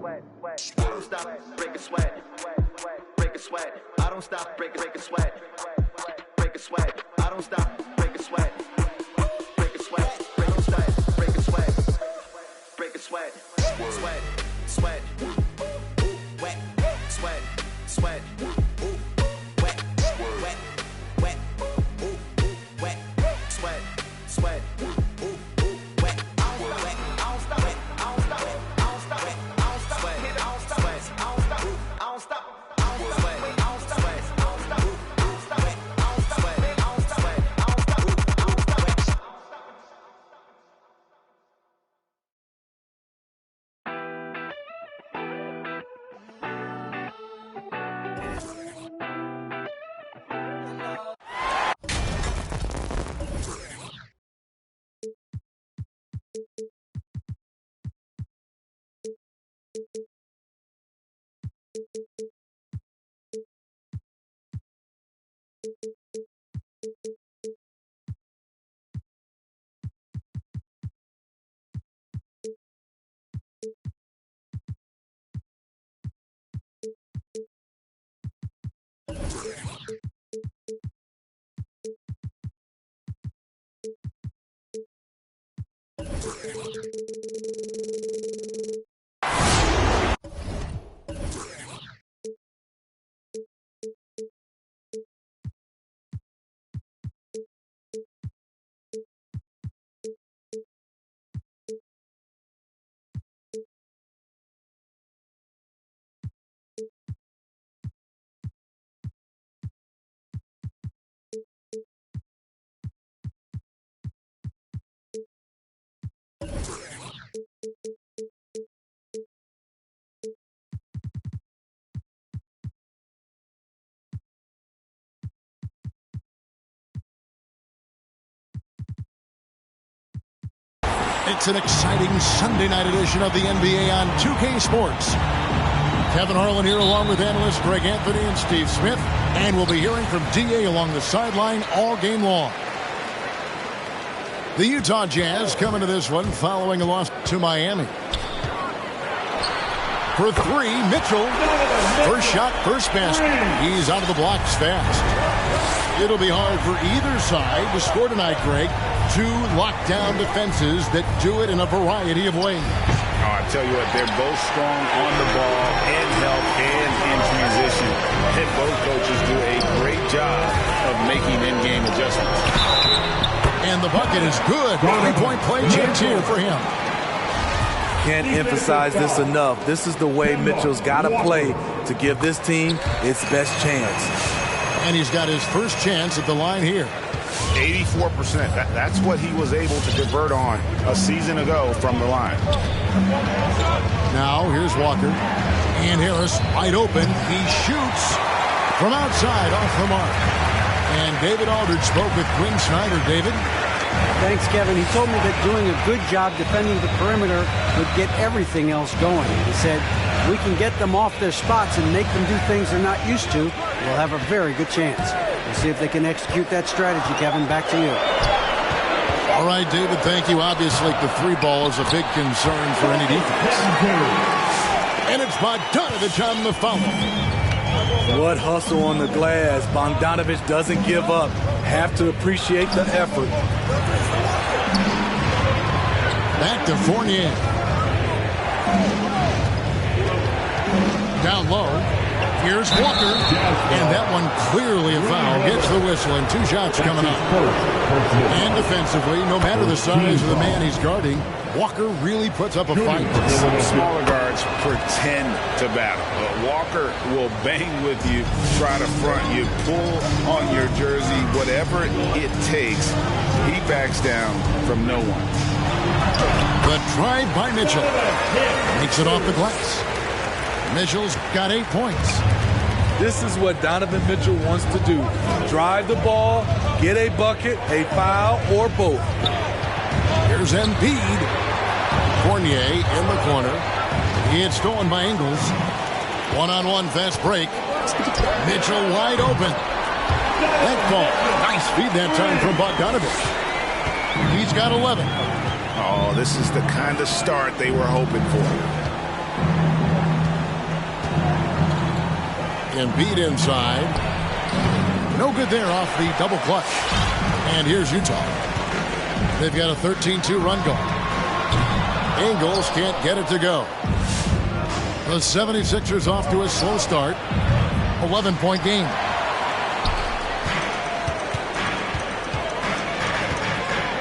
I don't stop, break a sweat. Break a sweat. I don't stop, break a sweat. Break a sweat. I don't stop, break a sweat. Break a sweat. Break a sweat. Break a sweat. Break a sweat. Sweat. Sweat. Wet. Sweat. Sweat. Wet. Wet. Wet. Wet. Sweat. Sweat. It's an exciting Sunday night edition of the NBA on 2K Sports. Kevin Harlan here along with analysts Greg Anthony and Steve Smith. And we'll be hearing from D.A. along the sideline all game long. The Utah Jazz coming to this one following a loss to Miami. For three, Mitchell. First shot, first basket. He's out of the blocks fast. It'll be hard for either side to score tonight, Greg. Two lockdown defenses that do it in a variety of ways. Oh, I tell you what, they're both strong on the ball, in help, and in transition. And both coaches do a great job of making in-game adjustments. And the bucket is good. Three-point play chance here for him. Can't emphasize this enough. This is the way Mitchell's got to play to give this team its best chance. And he's got his first chance at the line here. 84%. That's what he was able to convert on a season ago from the line. Now here's Walker. And Harris wide open. He shoots from outside off the mark. And David Aldridge spoke with Quinn Snyder. David? Thanks, Kevin. He told me that doing a good job defending the perimeter would get everything else going. He said, we can get them off their spots and make them do things they're not used to. We'll have a very good chance. We'll see if they can execute that strategy, Kevin. Back to you. All right, David, thank you. Obviously, the three ball is a big concern for any defense. And it's Bogdanovich on the foul. What hustle on the glass. Bogdanovich doesn't give up. Have to appreciate the effort. Back to Fournier. Down low. Here's Walker. And that one clearly a foul. Gets the whistle and two shots coming up. And defensively, no matter the size of the man he's guarding, Walker really puts up a fight. Some smaller guards pretend to battle. But Walker will bang with you, try to front you, pull on your jersey, whatever it takes. He backs down from no one. The drive by Mitchell. Makes it off the glass. Mitchell's got 8 points. This is what Donovan Mitchell wants to do. Drive the ball, get a bucket, a foul, or both. Here's Embiid. Fournier in the corner. He had stolen by Ingles. One-on-one fast break. Mitchell wide open. That ball. Nice feed that time from Bogdanovich. He's got 11. Oh, this is the kind of start they were hoping for. Embiid inside. No good there off the double clutch. And here's Utah. They've got a 13-2 run going. Ingles can't get it to go. The 76ers off to a slow start. 11-point game.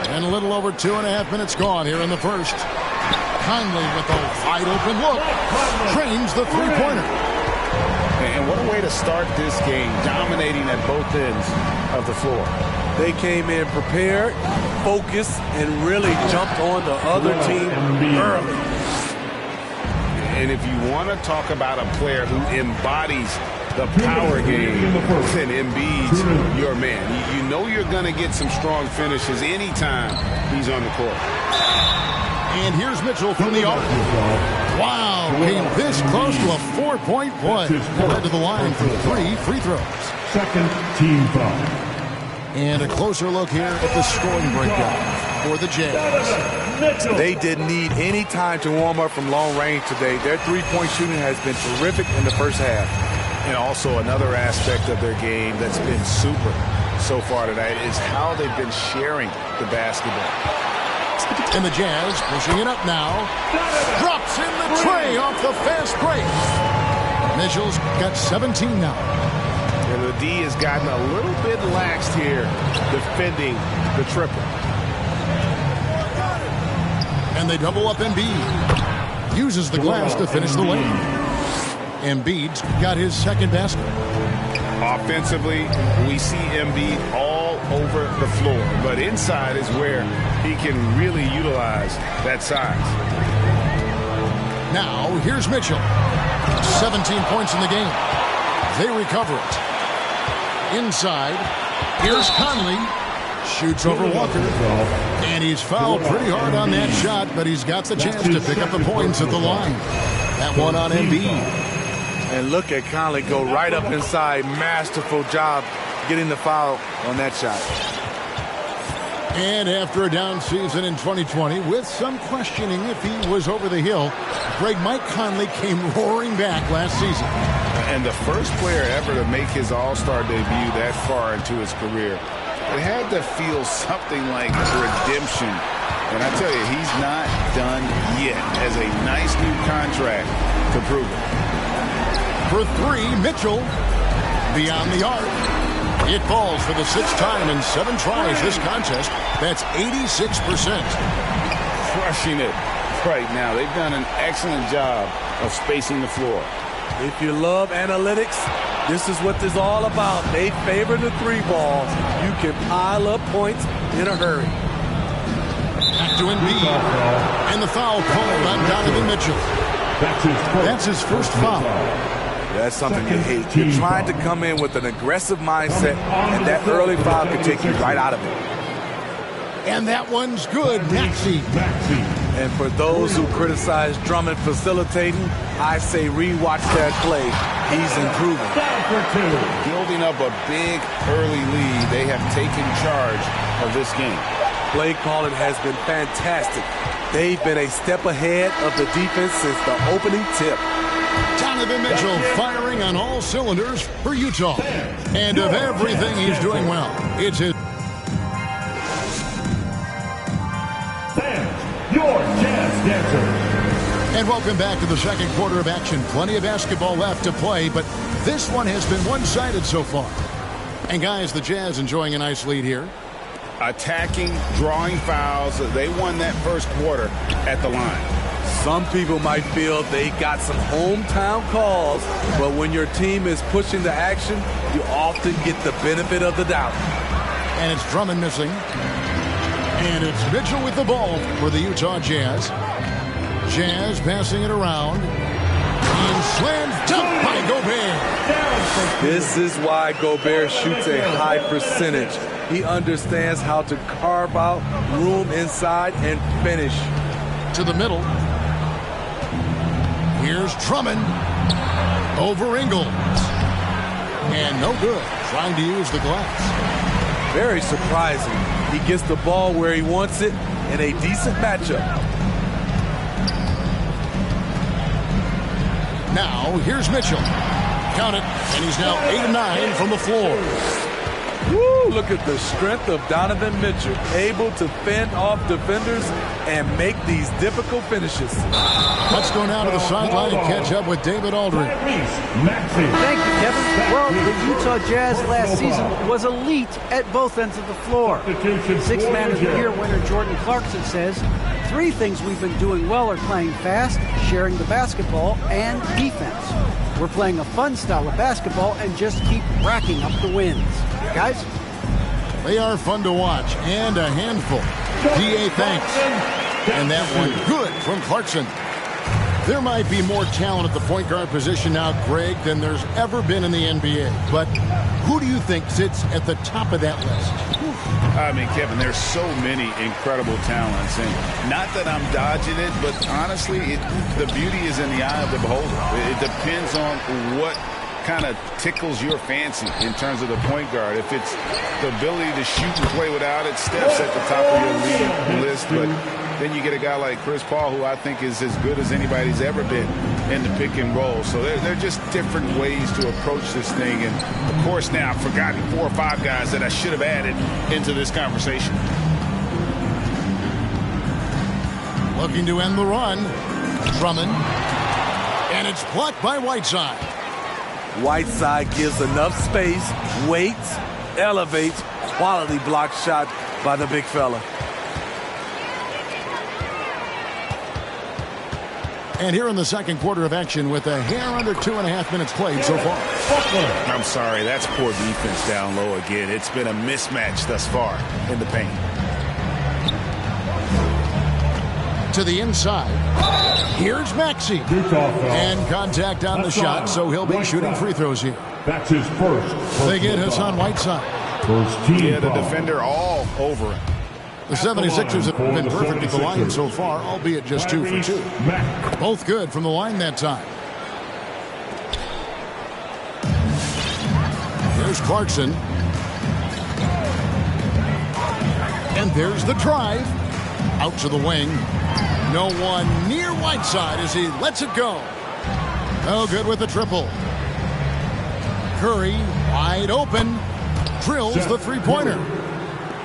And a little over 2.5 minutes gone here in the first. Conley with a wide open look. Trains the three-pointer. And what a way to start this game, dominating at both ends of the floor. They came in prepared, focused, and really jumped on the other team early. And if you want to talk about a player who embodies the power game, then Embiid's your man. You know you're going to get some strong finishes anytime he's on the court. And here's Mitchell from the arc. Wow, came this close to a 4-point play. Led to the line for 3 free throws. Second team foul. And a closer look here at the scoring breakdown for the Jazz. They didn't need any time to warm up from long range today. Their three-point shooting has been terrific in the first half. And also another aspect of their game that's been super so far tonight is how they've been sharing the basketball. And the Jazz pushing it up now. Drops in the tray off the fast break. Mitchell's got 17 now. And the D has gotten a little bit laxed here defending the triple. And they double up Embiid. Uses the glass to finish the lane. Embiid's got his second basket. Offensively, we see Embiid all over the floor. But inside is where he can really utilize that size. Now, here's Mitchell. 17 points in the game. They recover it. Inside, here's Conley. Shoots over Walker. And he's fouled pretty hard on that shot, but he's got the chance to pick up the points at the line. That one on Embiid. And look at Conley go right up inside. Masterful job getting the foul on that shot. And after a down season in 2020, with some questioning if he was over the hill, Mike Conley came roaring back last season. And the first player ever to make his All-Star debut that far into his career. It had to feel something like redemption. And I tell you, he's not done yet. Has a nice new contract to prove it. For 3, Mitchell beyond the arc. It falls for the 6th time in 7 tries this contest. That's 86%. Crushing it right now. They've done an excellent job of spacing the floor. If you love analytics, this is what this is all about. They favor the 3 ball. You can pile up points in a hurry. Back to Embiid. And the foul called on Donovan Mitchell. That's his first foul. That's something you hate. You're trying to come in with an aggressive mindset, and that early foul could take you right out of it. And that one's good. Maxey. And for those who criticize Drummond facilitating, I say rewatch that play. He's improving. Building up a big early lead, they have taken charge of this game. Play calling has been fantastic. They've been a step ahead of the defense since the opening tip. Donovan Mitchell firing on all cylinders for Utah. And of everything he's doing well, it's his. Your Jazz Dancer. And welcome back to the second quarter of action. Plenty of basketball left to play, but this one has been one-sided so far. And guys, the Jazz enjoying a nice lead here. Attacking, drawing fouls. They won that first quarter at the line. Some people might feel they got some hometown calls, but when your team is pushing the action, you often get the benefit of the doubt. And it's Drummond missing. And it's Mitchell with the ball for the Utah Jazz. Jazz passing it around. And slam dunk by Gobert. This is why Gobert shoots a high percentage. He understands how to carve out room inside and finish. To the middle. Here's Drummond over Ingles. And no good. Trying to use the glass. Very surprising. He gets the ball where he wants it in a decent matchup. Now, here's Mitchell. Count it, and he's now 8 of 9 from the floor. Woo, look at the strength of Donovan Mitchell, able to fend off defenders and make these difficult finishes. Let's go now to the sideline and catch up with David Aldridge. Thank you, Kevin. Well, the Utah Jazz last season was elite at both ends of the floor. Sixth Man of the Year winner Jordan Clarkson says, 3 things we've been doing well are playing fast, sharing the basketball, and defense. We're playing a fun style of basketball and just keep racking up the wins. Guys? They are fun to watch and a handful. D.A. thanks. And that one good from Clarkson. There might be more talent at the point guard position now, Greg, than there's ever been in the NBA. But who do you think sits at the top of that list? I mean, Kevin, there's so many incredible talents. And not that I'm dodging it, but honestly, the beauty is in the eye of the beholder. It depends on what kind of tickles your fancy in terms of the point guard. If it's the ability to shoot and play without it, Steph's at the top of your league list. But then you get a guy like Chris Paul, who I think is as good as anybody's ever been in the pick and roll. So they're just different ways to approach this thing. And, of course, now I've forgotten 4 or 5 guys that I should have added into this conversation. Looking to end the run. Drummond. And it's blocked by Whiteside. Whiteside gives enough space, waits, elevates, quality block shot by the big fella. And here in the second quarter of action with a hair under 2.5 minutes played so far. I'm sorry, that's poor defense down low again. It's been a mismatch thus far in the paint. To the inside. Here's Maxey. And contact on the shot, so he'll be shooting free throws here. That's his first. They get Hassan Whiteside. First team Yeah, the foul. defender all over him. The 76ers have been perfect at the line so far, albeit just 2 for 2. Both good from the line that time. There's Clarkson. And there's the drive. Out to the wing. No one near Whiteside as he lets it go. Oh, good with the triple. Curry, wide open, drills the three-pointer.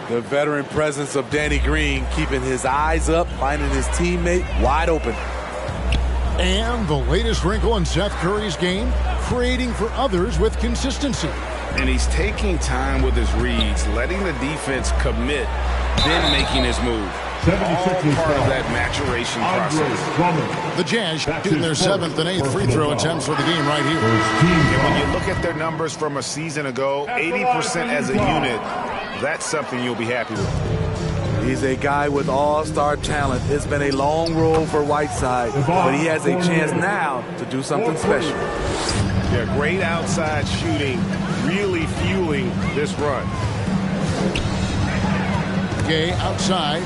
The veteran presence of Danny Green keeping his eyes up, finding his teammate wide open. And the latest wrinkle in Seth Curry's game, creating for others with consistency. And he's taking time with his reads, letting the defense commit, then making his move. All part of that maturation process. The Jazz shooting their 7th and 8th free throw attempts for the game right here. And when you look at their numbers from a season ago, 80% as a unit, that's something you'll be happy with. He's a guy with all-star talent. It's been a long road for Whiteside, but he has a chance now to do something special. Yeah, great outside shooting, really fueling this run. Gay outside.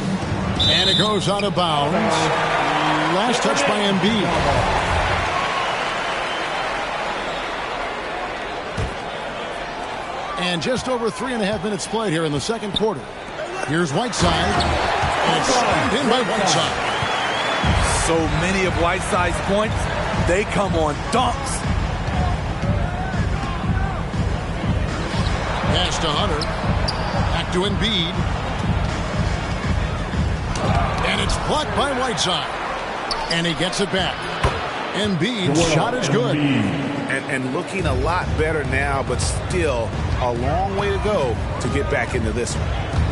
And it goes out of bounds. Last touch by Embiid. And just over 3.5 minutes played here in the second quarter. Here's Whiteside. And it's slammed in by Whiteside. So many of Whiteside's points, they come on dunks. Pass to Hunter. Back to Embiid. And it's blocked by Whiteside. And he gets it back. Embiid's shot is good. And looking a lot better now, but still a long way to go to get back into this one.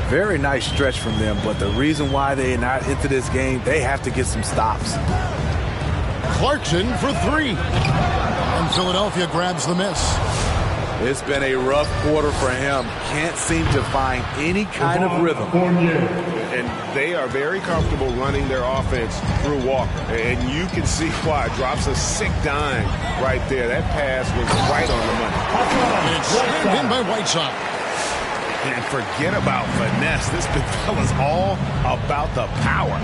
Very nice stretch from them, but the reason why they're not into this game, they have to get some stops. Clarkson for 3. And Philadelphia grabs the miss. It's been a rough quarter for him. Can't seem to find any kind of rhythm. And they are very comfortable running their offense through Walker. And you can see why. Drops a sick dime right there. That pass was right on the money. And it's slammed in by Whiteside. And forget about finesse. This big fella's all about the power.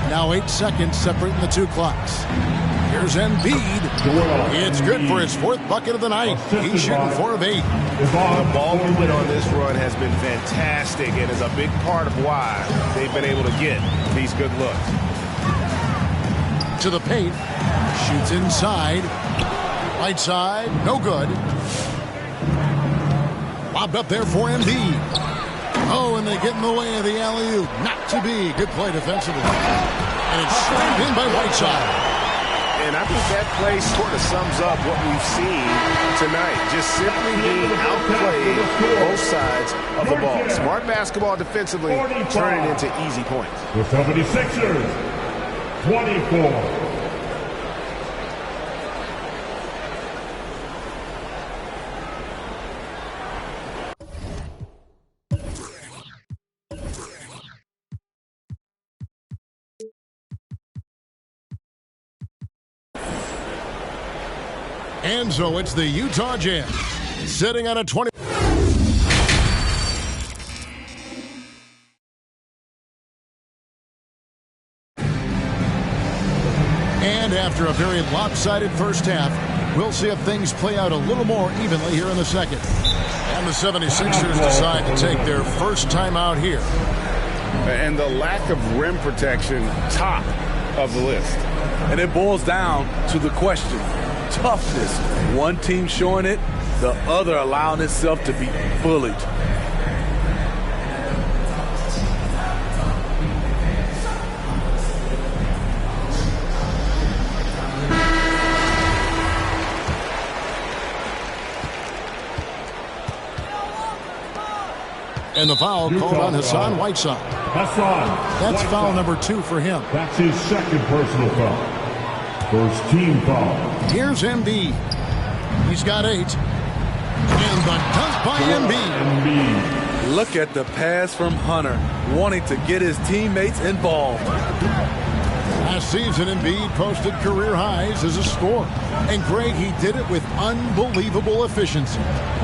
Now 8 seconds separating the two clocks. Here's Embiid. It's good for his 4th bucket of the night. He's shooting 4 of 8. The ball movement on this run has been fantastic and is a big part of why they've been able to get these good looks. To the paint. Shoots inside. Right side, no good. Lobbed up there for Embiid. Oh, and they get in the way of the alley-oop. Not to be. Good play defensively. And it's slammed in by Whiteside. And I think that play sort of sums up what we've seen tonight. Just simply being outplayed both sides of the ball. Smart basketball defensively, turning into easy points. The 76ers, 24. And so it's the Utah Jazz sitting on a 20. And after a very lopsided first half, we'll see if things play out a little more evenly here in the second. And the 76ers decide to take their first time out here. And the lack of rim protection, top of the list. And it boils down to the question. Toughness. One team showing it, the other allowing itself to be bullied. And the foul called on Hassan Whiteside. That's foul number 2 for him. That's his second personal foul. First team foul. Here's Embiid. He's got 8. And the dunk by Embiid. Look at the pass from Hunter, wanting to get his teammates involved. Last season, Embiid posted career highs as a scorer. And Greg, he did it with unbelievable efficiency.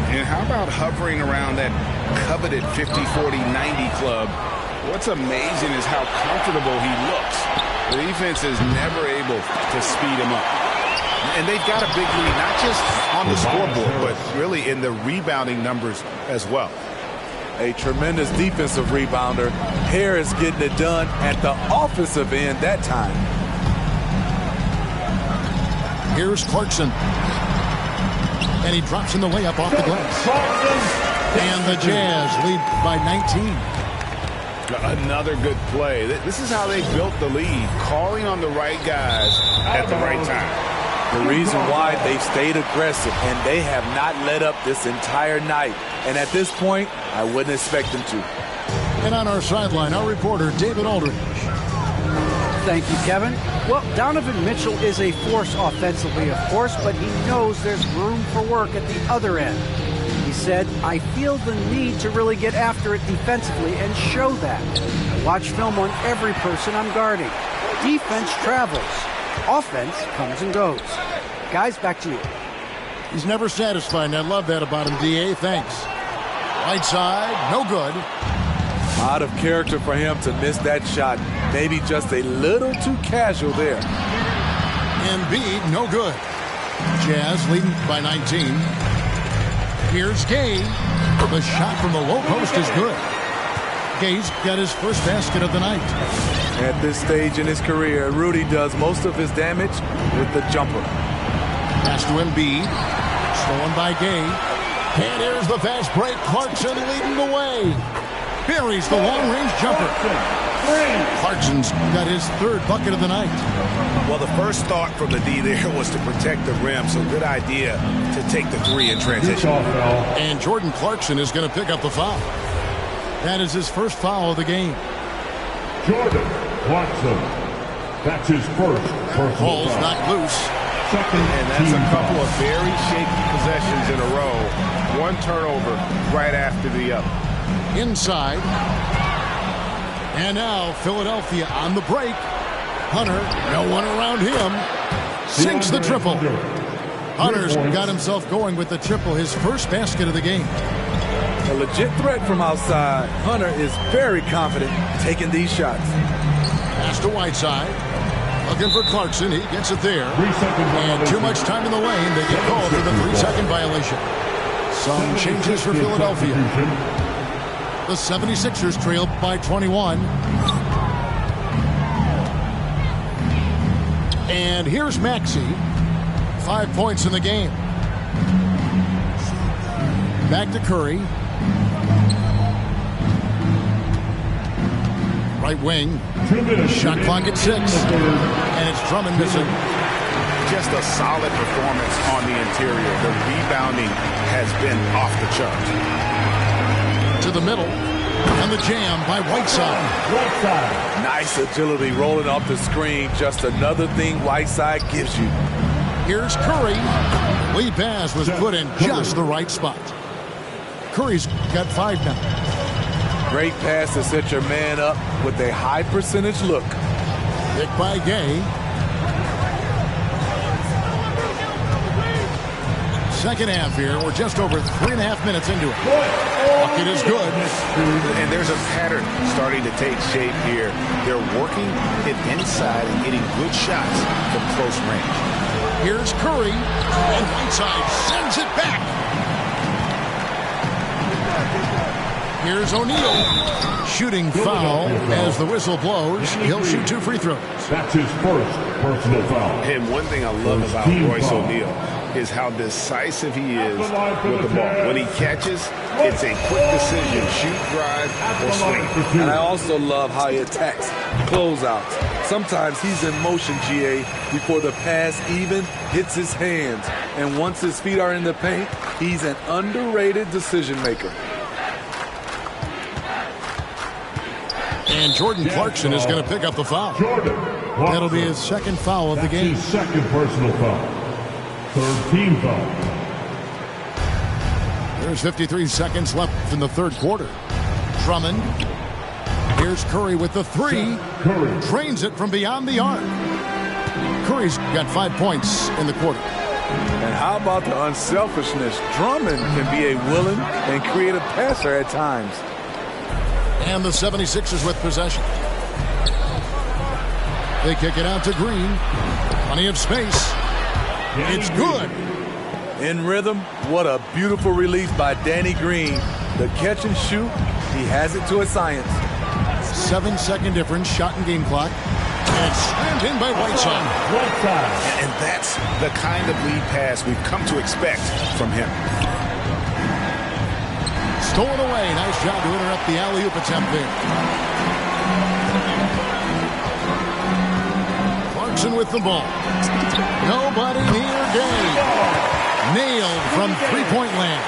And how about hovering around that coveted 50-40-90 club? What's amazing is how comfortable he looks. The defense is never able to speed him up. And they've got a big lead, not just on the scoreboard, but really in the rebounding numbers as well. A tremendous defensive rebounder. Harris getting it done at the offensive end that time. Here's Clarkson. And he drops in the layup off the glass. And the Jazz lead by 19. Another good play. This is how they built the lead, calling on the right guys at the right time. The reason why they've stayed aggressive, and they have not let up this entire night. And at this point, I wouldn't expect them to. And on our sideline, our reporter, David Aldridge. Thank you, Kevin. Well, Donovan Mitchell is a force offensively, of course, but he knows there's room for work at the other end. He said, I feel the need to really get after it defensively and show that. I watch film on every person I'm guarding. Defense travels. Offense comes and goes. Guys, back to you. He's never satisfied, and I love that about him, D.A. Thanks. Right side, no good. Out of character for him to miss that shot. Maybe just a little too casual there. Embiid, no good. Jazz leading by 19. Here's Gay. The shot from the low post is good. Gay's got his first basket of the night. At this stage in his career, Rudy does most of his damage with the jumper. Pass to Embiid. Stolen by Gay. And here's the fast break. Clarkson leading the way. Buries the long-range jumper. Clarkson's got his third bucket of the night. Well, the first thought from the D there was to protect the rim, so good idea to take the 3 in transition. And Jordan Clarkson is going to pick up the foul. That is his first foul of the game. Jordan Clarkson. That's his first personal Ball's foul. knocked loose. And that's a couple of very shaky possessions in a row. One turnover right after the other. Inside. And now Philadelphia on the break. Hunter, no one around him. Sinks the triple. Hunter's got himself going with the triple, his first basket of the game. A legit threat from outside. Hunter is very confident taking these shots. Pass to Whiteside. Looking for Clarkson. He gets it there. 3 second And too violation. much time in the lane. They get called for the 3-second violation. Some changes for Philadelphia. The 76ers trail by 21. And here's Maxey. 5 points in the game. Back to Curry. Right wing. Shot clock at 6. And it's Drummond missing. Just a solid performance on the interior. The rebounding has been off the charts. To the middle. And the jam by Whiteside. Nice agility rolling off the screen. Just another thing Whiteside gives you. Here's Curry. Lead pass was put in just the right spot. Curry's got 5 now. Great pass to set your man up with a high percentage look. Pick by Gay. Second half here. We're just over 3.5 minutes into it. Bucket is good. And there's a pattern starting to take shape here. They're working it inside and getting good shots from close range. Here's Curry. And Whiteside sends it back. Here's O'Neal. Shooting foul as the whistle blows. He'll shoot 2 free throws. That's his first personal foul. And one thing I love about Royce O'Neal is how decisive he is with the ball. When he catches, it's a quick decision, shoot, drive, or swing. And I also love how he attacks closeouts. Sometimes he's in motion, GA, before the pass even hits his hands. And once his feet are in the paint, he's an underrated decision maker. And Jordan Clarkson is going to pick up the foul. That'll be his second foul of the game. His second personal foul. Third team foul. There's 53 seconds left in the third quarter. Drummond. Here's Curry with the 3. Curry drains it from beyond the arc. Curry's got 5 points in the quarter. And how about the unselfishness? Drummond can be a willing and creative passer at times. And the 76ers with possession. They kick it out to Green. Plenty of space. It's good. In rhythm, what a beautiful release by Danny Green. The catch and shoot, he has it to a science. 7-second difference, shot and game clock. And slammed in by Whiteside. And that's the kind of lead pass we've come to expect from him. Stolen away. Nice job to interrupt the alley-oop attempt there. Clarkson with the ball. Nobody near Gay. Nailed from three-point land.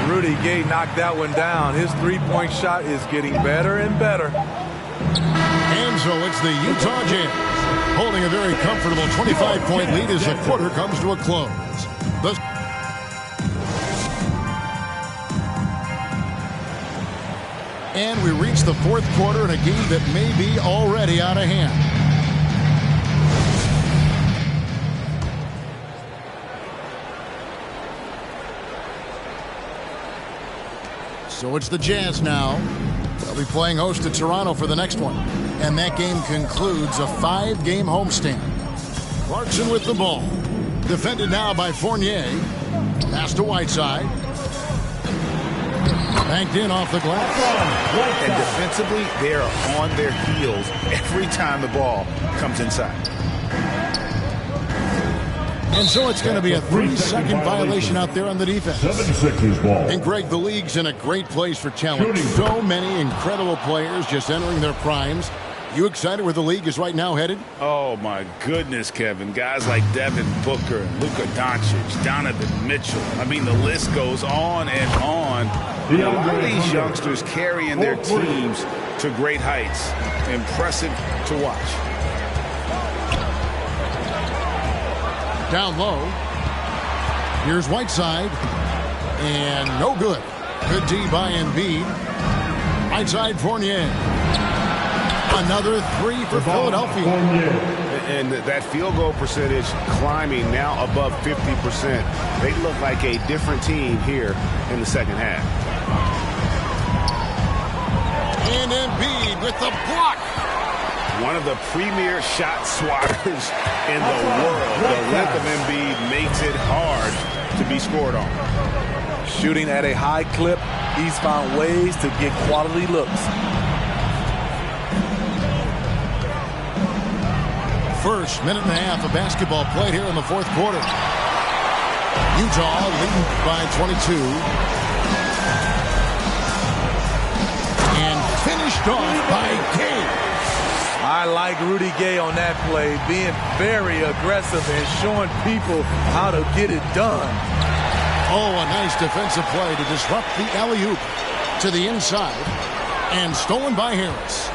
Rudy Gay knocked that one down. His three-point shot is getting better and better. And so it's the Utah Jazz holding a very comfortable 25-point lead as the quarter comes to a close. And we reach the fourth quarter in a game that may be already out of hand. So it's the Jazz now. They'll be playing host to Toronto for the next one. And that game concludes a 5-game homestand. Clarkson with the ball. Defended now by Fournier. Pass to Whiteside. Banked in off the glass. And defensively, they are on their heels every time the ball comes inside. And so it's going to be a 3-second violation out there on the defense. 76ers ball. And Greg, the league's in a great place for talent. So many incredible players just entering their primes. You excited where the league is right now headed? Oh, my goodness, Kevin. Guys like Devin Booker, Luka Doncic, Donovan Mitchell. I mean, the list goes on and on. And a lot of these youngsters carrying their teams to great heights. Impressive to watch. Down low. Here's Whiteside. And no good. Good D by Embiid. Whiteside, Fournier. Another 3 for Philadelphia. And that field goal percentage climbing now above 50%. They look like a different team here in the second half. And Embiid with the block. One of the premier shot swatters in the world. The length of Embiid makes it hard to be scored on. Shooting at a high clip, he's found ways to get quality looks. first minute and a half of basketball played here in the fourth quarter. Utah leading by 22. And finished off by Gay. I like Rudy Gay on that play, being very aggressive and showing people how to get it done. Oh, a nice defensive play to disrupt the alley-oop to the inside. And stolen by Harris.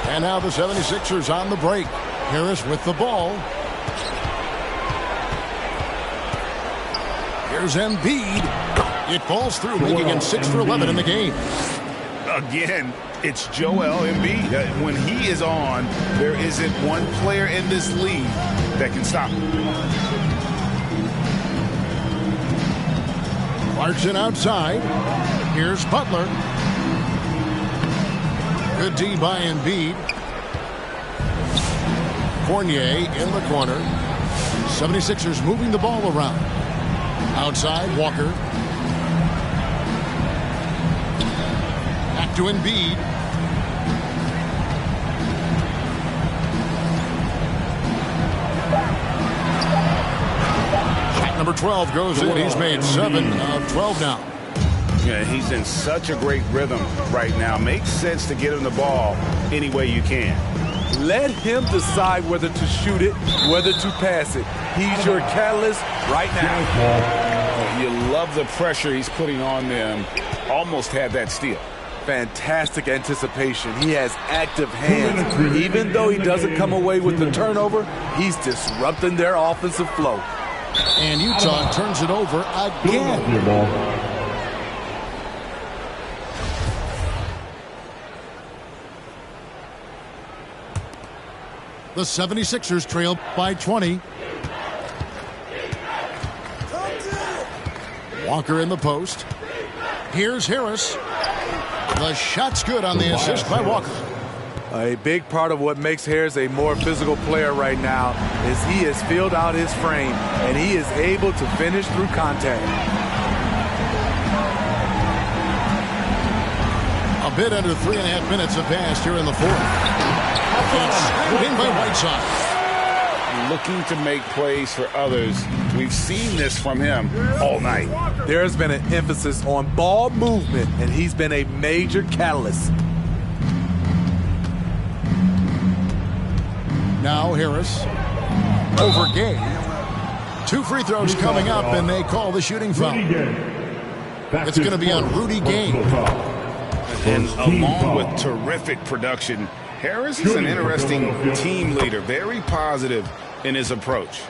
And now the 76ers on the break. Harris with the ball. Here's Embiid. It falls through, making him 6 for 11 in the game. Again, it's Joel Embiid. When he is on, there isn't one player in this league that can stop him. Clarkson outside. Here's Butler. Good D by Embiid. Fournier in the corner. 76ers moving the ball around. Outside, Walker. Back to Embiid. Shot number 12 goes in. He's made 7 of 12 now. Yeah, he's in such a great rhythm right now. Makes sense to get him the ball any way you can. Let him decide whether to shoot it, whether to pass it. He's your catalyst right now. You love the pressure he's putting on them. Almost had that steal. Fantastic anticipation. He has active hands. Even though he doesn't come away with the turnover, he's disrupting their offensive flow. And Utah turns it over again. The 76ers trail by 20. Walker in the post. Here's Harris. The shot's good on the assist by Walker. A big part of what makes Harris a more physical player right now is he has filled out his frame, and he is able to finish through contact. A bit under 3.5 minutes have passed here in the fourth. It's in by Whiteside. Looking to make plays for others. We've seen this from him all night. There's been an emphasis on ball movement, and he's been a major catalyst. Now Harris over Gay. 2 free throws coming up, and they call the shooting foul. It's going to be on Rudy Gay. And along with terrific production, Harris is an interesting team leader, very positive in his approach.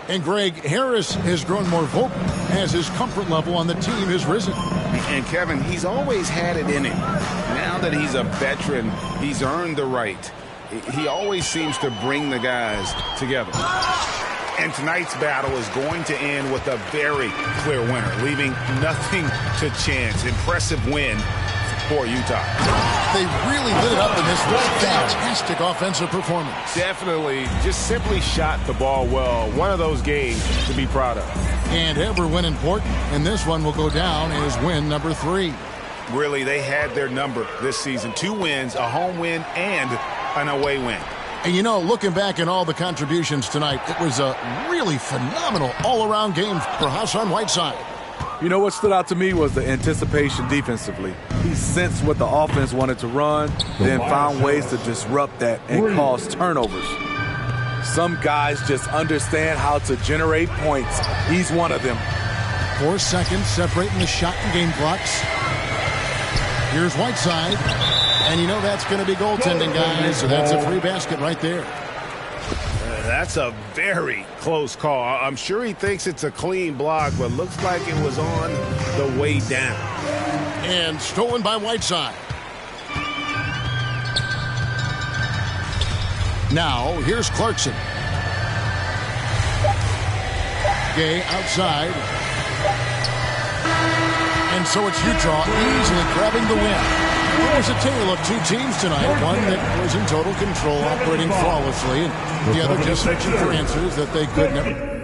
And Greg, Harris has grown more vocal as his comfort level on the team has risen. And Kevin, he's always had it in him. Now that he's a veteran, he's earned the right. He always seems to bring the guys together. And tonight's battle is going to end with a very clear winner, leaving nothing to chance. Impressive win for Utah. They really lit it up in this fantastic offensive performance. Definitely, just simply shot the ball well. One of those games to be proud of. And every win important, and this one will go down as win number 3. Really, they had their number this season. 2 wins, a home win, and an away win. And you know, looking back at all the contributions tonight, it was a really phenomenal all-around game for Hassan Whiteside. You know what stood out to me was the anticipation defensively. He sensed what the offense wanted to run, then found ways to disrupt that and cause turnovers. Some guys just understand how to generate points. He's one of them. 4 seconds separating the shot and game clocks. Here's Whiteside. And you know that's going to be goaltending, guys. So that's a free basket right there. That's a very close call. I'm sure he thinks it's a clean block, but looks like it was on the way down. And stolen by Whiteside. Now, here's Clarkson. Gay outside. And so it's Utah easily grabbing the win. It was a tale of 2 teams tonight. One that was in total control, operating flawlessly, and the other just searching for answers that they could never.